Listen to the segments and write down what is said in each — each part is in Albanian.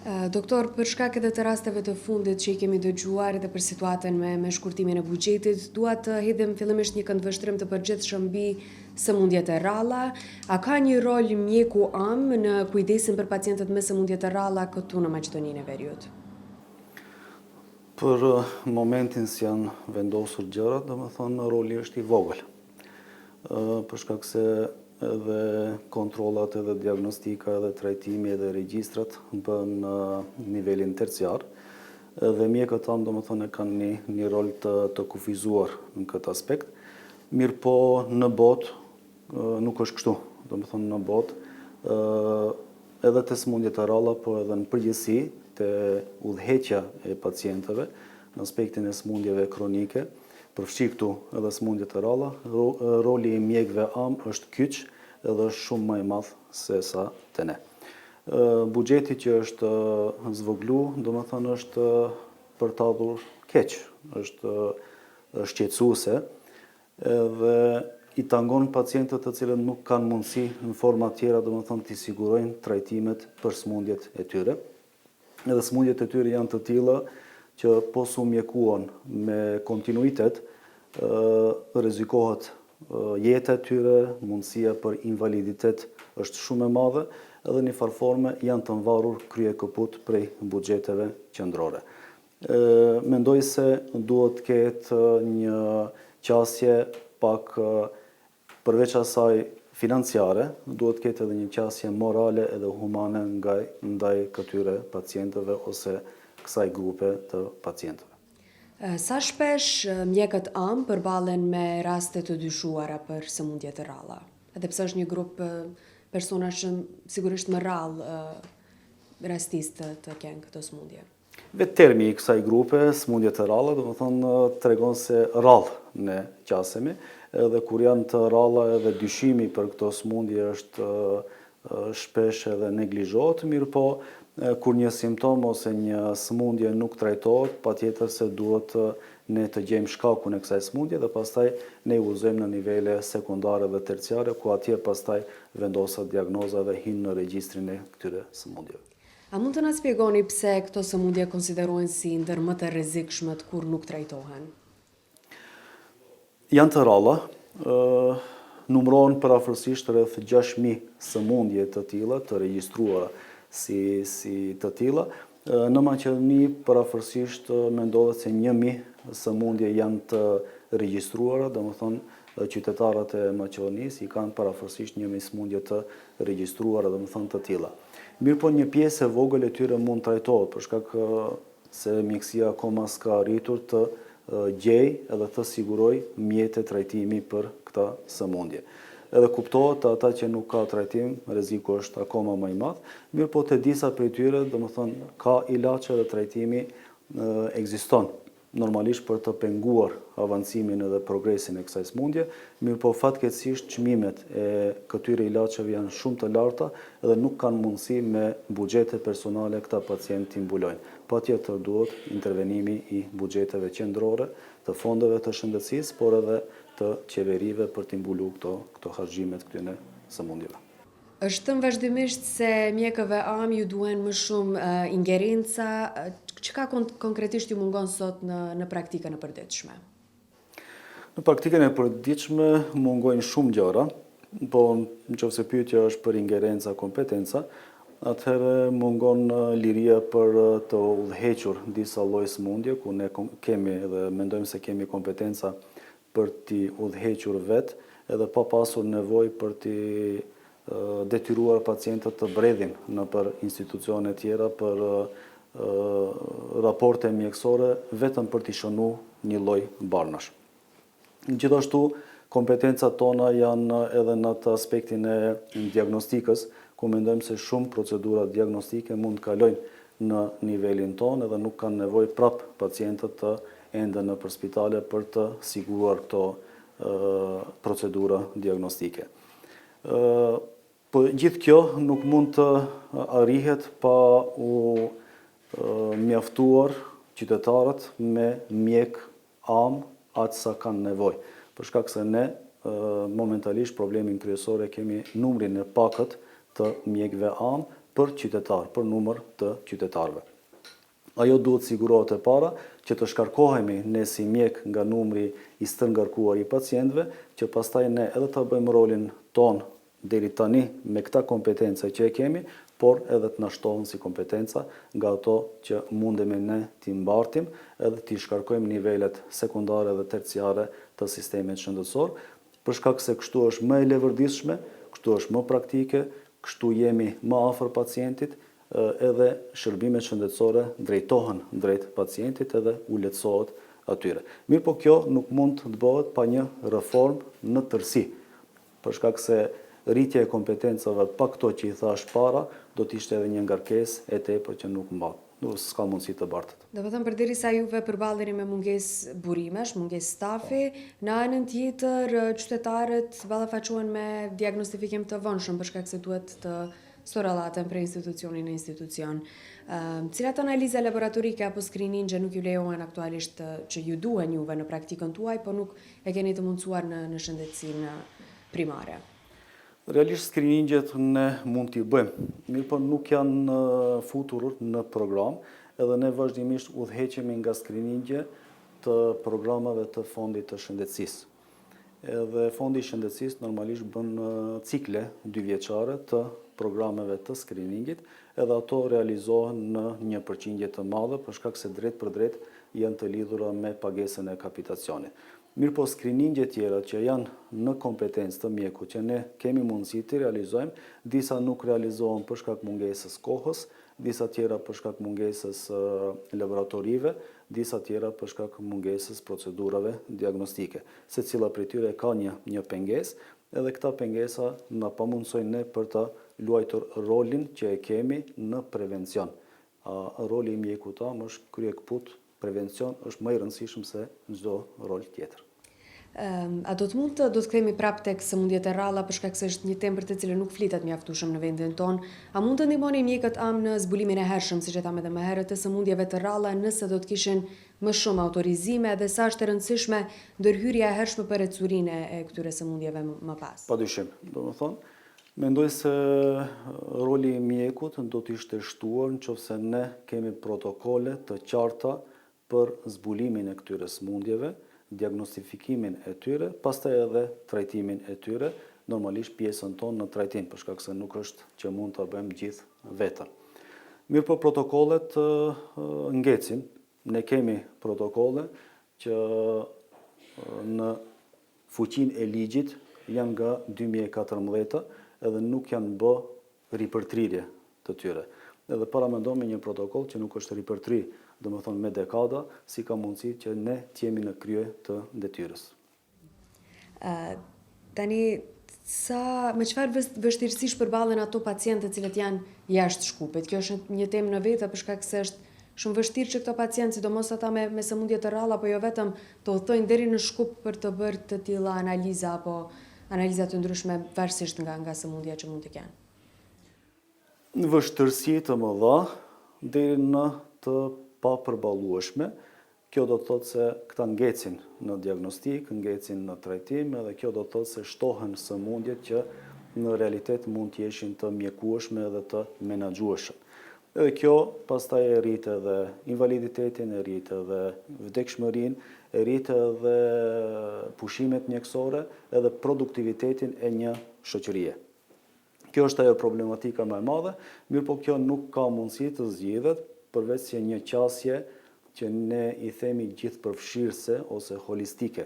Doktor, për shkak edhe të rasteve të fundit që i kemi dëgjuar edhe për situatën me shkurtimin e buxhetit, dua të hedhim fillimisht një këndvështrim të përgjithshëm mbi sëmundjet e rralla. A ka një rol mjeku am në kujdesin për pacientët me sëmundje të rralla këtu në Maqedoninë e Veriut? Për momentin si janë vendosur gjërat, domethënë roli është i vogël. Për shkak se edhe kontrollat, edhe diagnostika, edhe trajtimi, edhe regjistrat bën në nivelin terciar. Dhe mjekët tanë domethënë kanë një rol të kufizuar në këtë aspekt. Mirë po në botë nuk është kështu. Domethënë në botë edhe të sëmundjet e rralla, po edhe në përgjithësi të udhëheqja e pacientëve në aspektin e sëmundjeve kronike, përfshi këtu edhe sëmundjet e rralla, roli i mjekëve am është kyç edhe është shumë më i madh se sa te ne. Buxheti që është zvoglu, domethënë është për të ardhur keq, është shqetësuese dhe i tangon pacientët të cilët nuk kanë mundësi në forma tjera, domethënë të sigurojnë trajtimet për sëmundjet e tyre. Edhe sëmundjet e tyre janë të tilla që po su mjekuan me kontinuitet, rrezikohet jeta e tyre, mundësia për invaliditet është shumë e madhe, edhe një farforme janë të varur krye këput prej buxheteve qendrore. Mendoj se duhet të ketë një qasje pak përveç asaj financiare, duhet të ketë edhe një qasje morale edhe humane ndaj këtyre pacientëve ose kësaj grupe të pacientëve. Sa shpesh mjekët am përballen me raste të dyshuara për sëmundje të rralla? Edhe pse është një grup personash që sigurisht më rrallë rastistë të kenë këtë sëmundje. Vetë termi i kësaj grupe, sëmundje të rralla, domethënë tregon se rrallë ne qasemi, edhe kur janë të rralla edhe dyshimi për këto sëmundje është shpesh edhe neglizhohet, mirë po kur një simptom ose një sëmundje nuk trajtohet, patjetër se duhet ne të gjejmë shkakun e kësaj sëmundje dhe pastaj ne udhëzojmë në nivele sekondare dhe terciare, ku atje pastaj vendoset diagnoza dhe hinë në regjistrin e këtyre sëmundjeve. A mund të na shpjegoni pse këto sëmundje konsiderohen si ndër më të rrezikshmet kur nuk trajtohen? Janë të rralla, numërohen përafërsisht rreth 6.000 sëmundje të tilla të regjistruara si të tilla. Në Maqedoni përafërsisht mendohet se 1.000 sëmundje janë të regjistruara, domethënë qytetarët e Maqedonisë i kanë përafërsisht 1.000 sëmundje të regjistruara, domethënë të tilla. Mirë po një pjesë e vogël e tyre mund trajtohet për shkak se mjekësia akoma s'ka arritur të gjej edhe të siguroj mjete trajtimi për këta sëmundje. Edhe kuptohet ata që nuk ka trajtim, rreziku është akoma më i madh, mirë po te disa prej tyre, domethënë ka ilaçe dhe trajtimi ekziston normalisht për të penguar avancimin edhe progresin e kësaj sëmundje, mirë po fatkeqësisht çmimet e këtyre ilaçeve janë shumë të larta dhe nuk kanë mundësi me buxhete personale këta pacientë t'i mbulojnë. Patjetër duhet intervenimi i buxheteve qendrore, të fondeve të shëndetësisë, por edhe të qeverive për t'i mbuluar këto harxhimet këtyre sëmundjeve. Është thënë vazhdimisht se mjekëve am ju duhen më shumë ingerenca. Çka konkretisht ju mungon sot në praktikën e përditshme? Në praktikën e përditshme mungojnë shumë gjëra, po nëse pyetja është për ingerenca, kompetenca, atëherë mungon liria për të udhëhequr disa lloj sëmundje, ku ne kemi dhe mendojmë se kemi kompetenca për t'i udhëhequr vetë, edhe pa pasur nevojë për t'i detyruar pacientët të bredhin nëpër institucione tjera për raporte mjekësore vetëm për t'i shënuar një lloj barnash. Gjithashtu, kompetencat tona janë edhe në atë aspektin e diagnostikës, ku mendojmë se shumë procedura diagnostike mund të kalojnë në nivelin tonë edhe nuk kanë nevojë prap pacientët të ende nëpër spitale për të siguruar këto procedura diagnostike. Po gjithë kjo nuk mund të arrihet pa u mjaftuar qytetarët me mjek am atë sa kanë nevojë. Për shkak se ne momentalisht problemin kryesor e kemi numrin e pakët të mjekëve am për qytetar, për numër të qytetarëve. Ajo duhet sigurohet e para që të shkarkohemi ne si mjek nga numri i stërngarkuar i pacientëve, që pastaj ne edhe të bëjmë rolin ton deri tani me këta kompetenca që e kemi, por edhe të na shtohen si kompetenca nga ato që mundemi ne t'i mbartim edhe t'i shkarkojmë nivelet sekundare dhe terciare të sistemit shëndetësor, për shkak se kështu është më e levërditshme, kështu është më praktike, kështu jemi më afër pacientit, edhe shërbimet shëndetësore drejtohen drejt pacientit edhe u lehtësohet atyre. Mirë po kjo nuk mund të bëhet pa një reformë në tërësi, për shkak se rritja e kompetencave pa këto që i thash para, do të ishte edhe një ngarkesë e tepër që nuk mban. S'ka mundësi të bartët. Do të thënë përderisa juve përballeni me mungesë burimesh, mungesë stafi, në anën tjetër qytetarët ballafaqohen me diagnostifikim të vonshëm për shkak se duhet të storallaten prej institucioni në institucion. Cilat analiza laboratorike apo screeningje nuk ju lejohen aktualisht që ju duhen juve në praktikën tuaj, po nuk e keni të mundsuar në shëndetësinë primare? Realisht screeningjet ne mund t'i bëjmë, mirë po nuk janë futur në program, edhe ne vazhdimisht udhëheqemi nga screeningje të programave të fondit të shëndetësisë. Edhe fondi i shëndetësisë normalisht bën cikle 2 vjeçare të programeve të screeningit, edhe ato realizohen në një përqindje të madhe, për shkak se drejt për drejt janë të lidhura me pagesën e kapitacionit. Mirë po screeningje tjera që janë në kompetencë të mjeku që ne kemi mundësi të realizojmë, disa nuk realizohen për shkak mungesës kohës, disa tjera për shkak mungesës laboratorive, disa tjera për shkak mungesës procedurave diagnostike. Secila prej tyre ka një pengesë, edhe këta pengesa na pamundsojnë ne për të luajtur rolin që e kemi në prevencion. Roli i mjekut tam është krye kput, prevencion është më i rëndësishëm se çdo rol tjetër. A do të kthehemi prapë tek sëmundjet e rralla për shkak se është një temë për të cilën nuk flitet mjaftueshëm në vendin tonë. A mund të ndihmoni mjekët në zbulimin e hershëm, siç e thamë edhe më herët, të sëmundjeve të rralla nëse do të kishin më shumë autorizime dhe sa është e rëndësishme ndërhyrja e hershme për ecurinë e këtyre sëmundjeve më pas? Padyshim, domethënë, mendoj se roli i mjekut do të ishte shtuar nëse ne kemi protokole të qarta për zbulimin e këtyre sëmundjeve, diagnostifikimin e tyre, pastaj edhe trajtimin e tyre, normalisht pjesën tonë në trajtim, për shkak se nuk është që mund ta bëjmë gjithë vetëm. Mirë po protokollet ngecin, ne kemi protokolle që në fuqinë e ligjit janë nga 2014 edhe nuk janë bë ripërtrirje të tyre. Edhe paramendojmë një protokoll që nuk është ripërtri, domethënë me dekada, si ka mundësi që ne t'jemi në krye të detyrës. Tani, me çfarë vështirësish përballen ato pacientë të cilët janë jashtë Shkupit? Kjo është një temë në vetë për shkak se është shumë vështirë që këto pacientë, sidomos ata me sëmundje të rralla, apo jo vetëm, të udhtojnë deri në Shkup për të bërë të tilla analiza apo analiza të ndryshme varësisht nga sëmundja që mund të kenë. Në vështirësi të mëdha deri në të papërballueshme. Kjo do të thotë se këta ngecin në diagnostik, ngecin në trajtim, edhe kjo do të thotë se shtohen sëmundjet që në realitet mund të jeshin të mjekueshme edhe të menaxhueshme. Edhe kjo pastaj e rrit edhe invaliditetin, e rrit edhe vdekshmërinë, e rrit edhe pushimet mjekësore, edhe produktivitetin e një shoqërie. Kjo është ajo problematika më e madhe, mirë po kjo nuk ka mundësi të zgjidhet përveç se një qasje që ne i themi gjithëpërfshirëse ose holistike.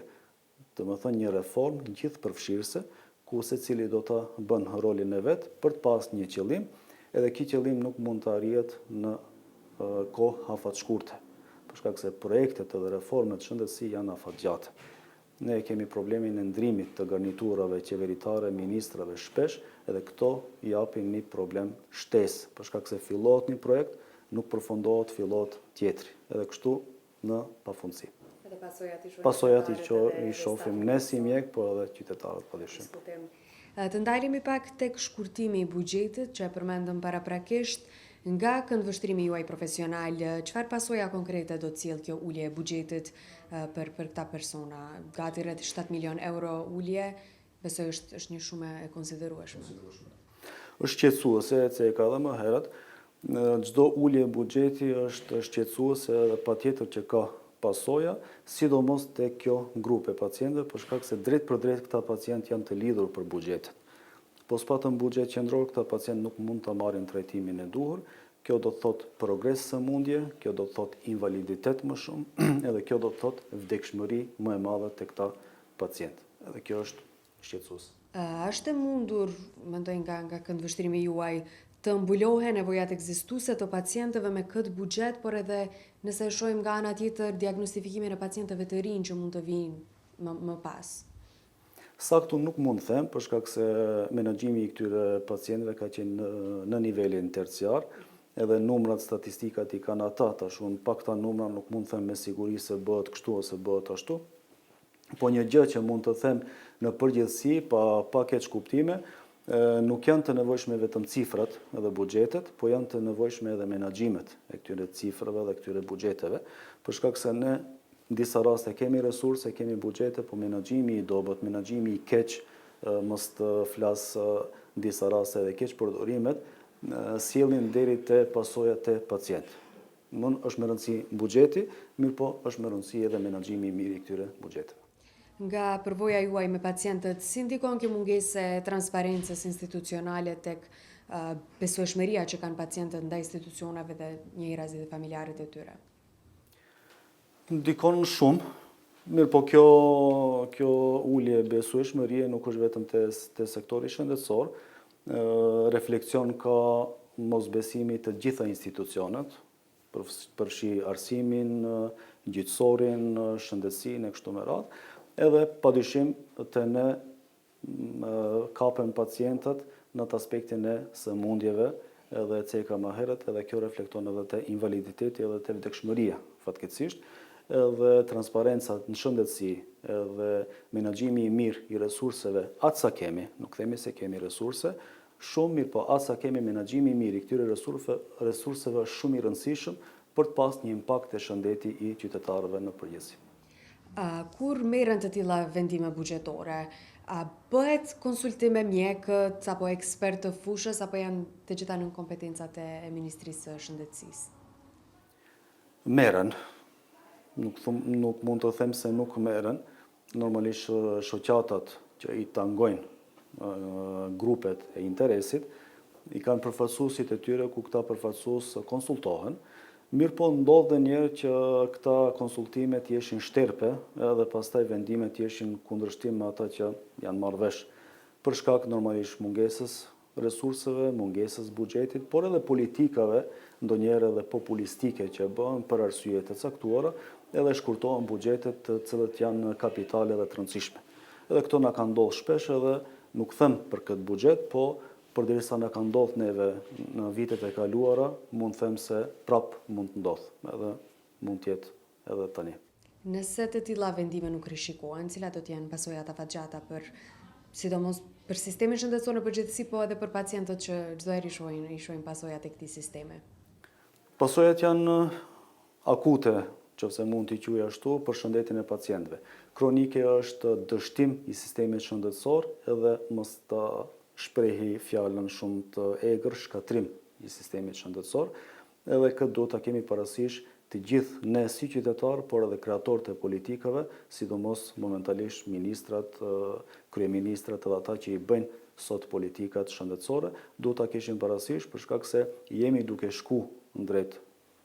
Domethënë një reformë gjithëpërfshirëse ku secili do të bën rolin e vet për të pas një qëllim, edhe ky qëllim nuk mund të arrihet në kohë afatshkurte, për shkak se projektet edhe reformat shëndetësi janë afatgjate. Ne kemi problemin e ndrimit të garniturave qeveritare, ministrave shpesh, edhe këto japin një problem shtesë, për shkak se fillohet një projekt, nuk përfundohet, fillohet tjetri, edhe kështu në pafundësi. Pasojat i shohim ne si mjek, por edhe qytetarët padyshim. Të ndalemi pak tek shkurtimi i buxhetit, që e përmendëm paraprakisht, nga këndvështrimi juaj profesional, çfarë pasoja konkrete do të sjellë kjo ulje e buxhetit për këta persona? Gati rreth 7 milion euro ulje, besoj është një shumë e konsiderueshme. është shqetësuese, e ka edhe më herët. Çdo ulje e buxheti është shqetësuese dhe patjetër që ka pasoja, sidomos te kjo grupe pacientëve, për shkak se drejt për drejt këta pacientë janë të lidhur për buxhetin. Po s'patën buxhet qendror, këta pacientë nuk mund të marrin trajtimin e duhur. Kjo do të thotë progres sëmundje, kjo do të thotë invaliditet më shumë, edhe kjo do të thotë vdekshmëri më e madhe te këta pacientë. Edhe kjo është shqetësues. Është e mundur, mendoj nga këndvështrimi juaj, të mbulohen nevojat ekzistuese të pacientëve me këtë buxhet, por edhe nëse e shohim nga ana tjetër diagnostifikimin e pacientëve të rinj që mund të vinë më pas. Saktu nuk mund të them, për shkak se menaxhimi i këtyre pacientëve ka qenë në nivelin terciar, edhe numrat statistikat i kanë ata, tash unë pa këta numra nuk mund të them me siguri se bëhet kështu ose bëhet ashtu. Po një gjë që mund të them në përgjithësi, pa keq kuptime, nuk janë të nevojshme vetëm cifrat edhe buxhetet, po janë të nevojshme edhe menaxhimet e këtyre cifrave dhe këtyre buxheteve, për shkak se ne në disa raste kemi resurse, kemi buxhete, po menaxhimi i dobët, menaxhimi i keq, mos të flas në disa raste edhe keq përdorimet, sjellin deri te pasojat e pacientit. Është me rëndësi buxheti, mirë po është me rëndësi edhe menaxhimi i mirë i këtyre buxheteve. Nga përvoja juaj me pacientët, si ndikon kjo mungesë e transparencës institucionale tek besueshmëria që kanë pacientët ndaj institucioneve dhe njëjërazi dhe familjarët e tyre? Ndikon shumë, mirë po kjo ulje besueshmërie nuk është vetëm te sektori shëndetësor, refleksion ka mosbesimi të gjitha institucionet, përfshi arsimin, gjyqësorin, shëndetësinë e kështu me radhë, edhe padyshim të ne kapen pacientët në të aspektin e sëmundjeve, edhe që ka më herët, edhe kjo reflekton edhe te invaliditeti edhe te vdekshmëria, fatkeqësisht, edhe transparenca në shëndetësi, edhe menaxhimi i mirë i resurseve, atë sa kemi, nuk themi se kemi resurse, shumë mirë, po atë sa kemi menaxhimi i mirë i këtyre resurseve është shumë i rëndësishëm për të pas një impakt të shëndeti i qytetarëve në përgjithësi. Kur merren të tilla vendime buxhetore, bëhet konsultim me mjekët apo ekspertë të fushës, apo janë të gjitha nën kompetencat e Ministrisë së Shëndetësisë? Merren. Nuk mund të them se nuk merren. Normalisht shoqatat që i tangojnë grupet e interesit i kanë përfaqësuesit e tyre ku këta përfaqësues konsultohen. Mirë po ndodh dhe njerë që këta konsultimet jeshin shterpe edhe pastaj vendimet jeshin kundërshtim me ata që janë marrë vesh për shkak normalisht mungesës resurseve, mungesës buxhetit, por edhe politikave, ndonjëherë edhe populistike që bëhen për arsye të caktuara, edhe shkurtohen buxhetet të cilët janë kapitale dhe të rëndësishme. Edhe këto na ka ndodhur shpesh edhe nuk them për këtë buxhet, po përderisa na ka ndodhur neve në vitet e kaluara, mund të them se prap mund të ndodhë, edhe mund të jetë edhe tani. Nëse të tilla vendime nuk rishikohen, cilat do të jenë pasojat afatgjata sidomos për sistemin shëndetësor në përgjithësi, po edhe për pacientët që çdo herë i shohin pasojat e këtij sistemi? Pasojat janë akute, nëse mund t'i quaj ashtu, për shëndetin e pacientëve. Kronike është dështim i sistemit shëndetësor, edhe mos ta shprehi fjalën shumë të egër, shkatrim i sistemit shëndetësor, edhe këtë do ta kemi parasysh të gjithë ne si qytetarë, por edhe kreatorët e politikave, sidomos momentalisht ministrat, kryeministrat edhe ata që i bëjnë sot politikat shëndetësore, do ta kishin parasysh për shkak se jemi duke shku në drejt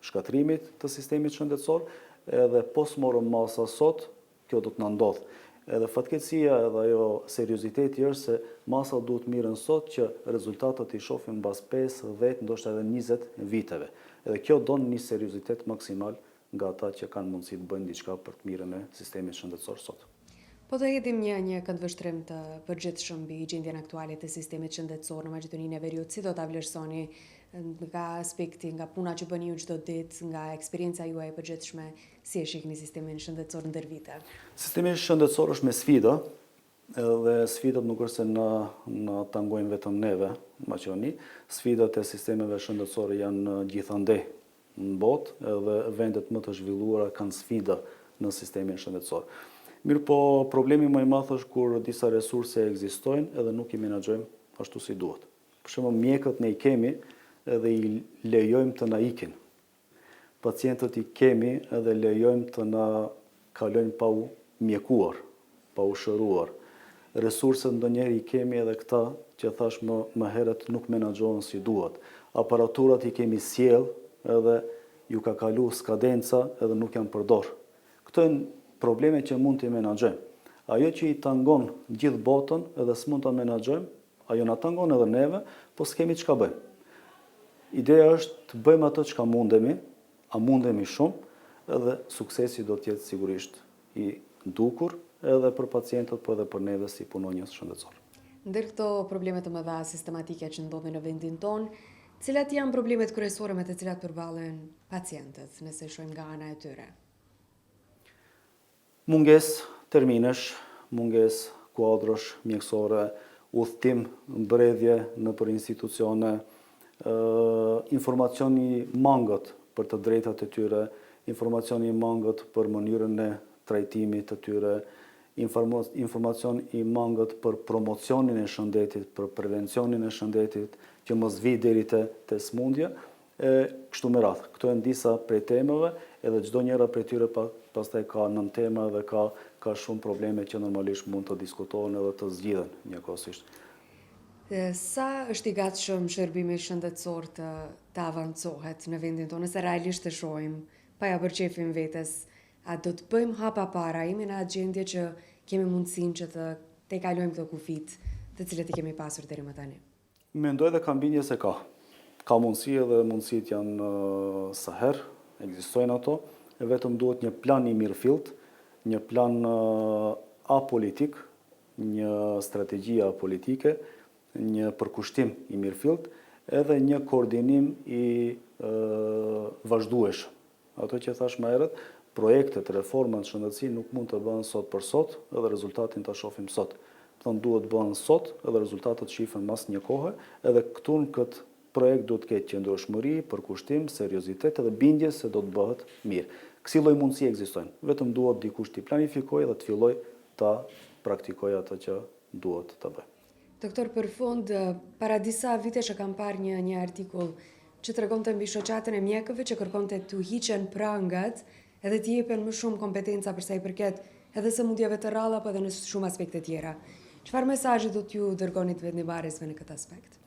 shkatrimit të sistemit shëndetësor, edhe po s'morëm masa sot, kjo do të na ndodhë. Edhe fatkeqësia edhe ajo serioziteti është se masa duhet mirën sot që rezultatet i shohim mbas 5, 10, ndoshta edhe 20 viteve. Edhe kjo don një seriozitet maksimal nga ata që kanë mundësi të bëjnë diçka për të mirën e sistemit shëndetësor sot. Po të hedhim një këndvështrim të përgjithshëm mbi gjendjen aktuale të sistemit shëndetësor në Maqedoninë e Veriut, si do ta vlerësoni nga aspekti, nga puna që bëni ju çdo ditë, nga eksperienca juaj e përgjithshme, si e shihni sistemin shëndetësor ndër vite? Sistemi shëndetësor është me sfida, edhe sfidat nuk është se na tangojnë vetëm neve në Maqedoni. Sfidat e sistemeve shëndetësore janë gjithandej në botë, edhe vendet më të zhvilluara kanë sfida në sistemin shëndetësor. Mirë po, problemi më i madh është kur disa resurse ekzistojnë edhe nuk i menaxhojmë ashtu si duhet. Për shembull, mjekët ne i kemi edhe i lejojmë të na ikin. Pacientët i kemi edhe lejojmë të na kalojnë pa u mjekuar, pa u shëruar. Resurset ndonjëherë i kemi edhe këta që thash më herët nuk menaxhohen si duhet. Aparaturat i kemi sjell edhe ju ka kalu skadenca edhe nuk janë përdor. Këto janë probleme që mund t'i menaxhojmë. Ajo që i tangon gjithë botën edhe s'mund ta menaxhojmë, ajo na tangon edhe neve, po s'kemi çka bëjmë. Ideja është të bëjmë ato çka mundemi, a mundemi shumë, edhe suksesi do të jetë sigurisht i dukur edhe për pacientët, po edhe për neve si punonjës shëndetësor. Ndër këto probleme të mëdha sistematike që ndodhin në vendin tonë, cilat janë problemet kryesore me të cilat përballen pacientët, nëse shohim nga ana e tyre? Mungesë terminesh, mungesë kuadrosh mjekësore, udhtim, mbredhje nëpër institucione, informacioni mangët për të drejtat e tyre, informacioni mangët për mënyrën e trajtimit të tyre, informacion i mangët për promocionin e shëndetit, për prevencionin e shëndetit, që mos vi deri te smundja, kështu me radhë. Këto janë disa prej temave, edhe çdo njëra prej tyre pastaj ka nën tema dhe ka shumë probleme që normalisht mund të diskutohen edhe të zgjidhen njëkohësisht. Sa është i gatshëm shërbimi shëndetësor të avancohet në vendin tonë, nëse realisht të shohim, pa ja përqefim vetes, a do të bëjmë hapa para, jemi në atë gjendje që kemi mundësinë që të kalojmë këto kufit, të cilët i kemi pasur deri më tani? Mendoj dhe kam bindje se ka. Ka mundësi edhe mundësit janë sa herë, ekzistojnë ato, e vetëm duhet një plan i mirëfillt, një plan apolitik, një strategji apolitike, një përkushtim i mirëfillt, edhe një koordinim i vazhdueshëm. Ato që thash më herët, projektet, reformat, shëndetësi nuk mund të bëhen sot për sot, edhe rezultatin ta shohim sot. Thonë duhet bëhen sot, edhe rezultatet shihen mas një kohë, edhe këtu në këtë projekt duhet ketë qëndrueshmëri, përkushtim, seriozitet edhe bindje se do të bëhet mirë. Kësi lloj mundësi ekzistojnë. Vetëm duhet dikush t'i planifikojë dhe të fillojë ta praktikojë atë që duhet të bëjë. Doktor, për fund, para disa vitesh e kam parë një artikull që tregonte mbi shoqatën e mjekëve që kërkonte t'u hiqen prangat edhe t'i jepen më shumë kompetenca për sa i përket edhe sëmundjeve të rralla, po edhe në shumë aspekte tjera. Çfarë mesazhi do t'ju dërgoni të vendimmarrësve në këtë aspekt?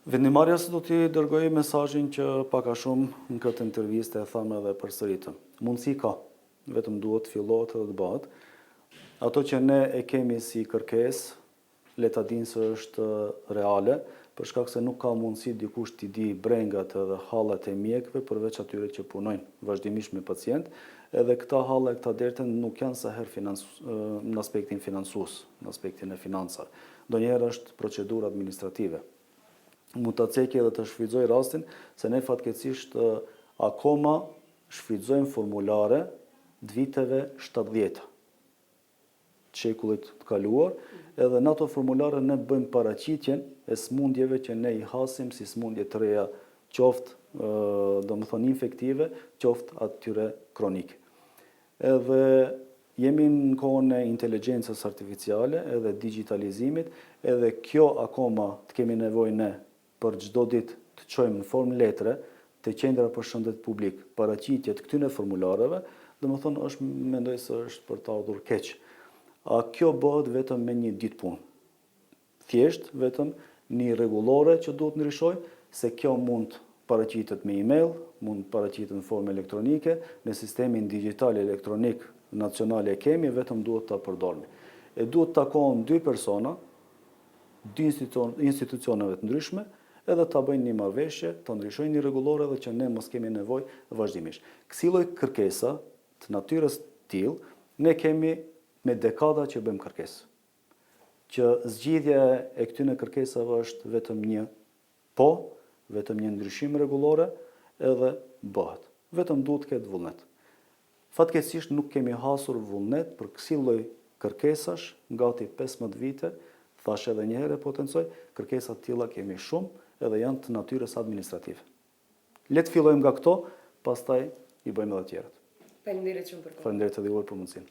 Vendimmarrjas do t'i dërgoj mesazhin që pak a shumë në këtë intervistë e thamë edhe përsëritëm. Mundësi ka, vetëm duhet fillohet edhe të bëhet. Ato që ne e kemi si kërkesë, le ta dinë se është reale, për shkak se nuk ka mundësi dikush t'i di brengat edhe hallat e mjekëve përveç atyre që punojnë vazhdimisht me pacient, edhe këta halla e këta derte nuk janë sa herë në aspektin financues, në aspektin e financave. Ndonjëherë është procedurë administrative. Mund ta cekë edhe të shfrytëzoj rastin se ne fatkeqësisht akoma shfrytëzojmë formulare të viteve 70. Shekullit të kaluar, edhe në ato formulare ne bëjmë paraqitjen e smundjeve që ne i hasim si smundje të reja, qoftë domethënë infektive, qoftë atyre kronike. Edhe jemi në kohën e inteligjencës artificiale edhe digitalizimit, edhe kjo akoma të kemi nevojë ne për çdo ditë të çojmë në formë letre te qendra për shëndet publik paraqitje të këtyre formulareve, domethënë mendoj se është për të ardhur keq. A kjo bëhet vetëm me një ditë punë. Thjesht vetëm një rregullore që duhet ndryshoj, se kjo mund paraqitet me email, mund paraqitet në formë elektronike, në sistemin digital elektronik nacional e kemi, vetëm duhet ta përdormi. E duhet të takohen dy persona, dy institucioneve të ndryshme, edhe ta bëjnë një marrëveshje, ta ndryshojnë një rregullore dhe që ne mos kemi nevojë vazhdimisht. Kësi lloj kërkesa të natyrës të tillë, ne kemi me dekada që bëjmë kërkesë. Që zgjidhja e këtyre kërkesave është vetëm një po, vetëm një ndryshim rregullore, edhe bëhet. Vetëm duhet të ketë vullnet. Fatkeqësisht nuk kemi hasur vullnet për kësi lloj kërkesash gati 15 vite, thash edhe një herë potencoj, kërkesa të tilla kemi shumë edhe janë të natyrës administrative. Le të fillojmë nga këto, pastaj i bëjmë edhe të tjerat. Faleminderit shumë për kohë. Faleminderit edhe juaj për mundësinë.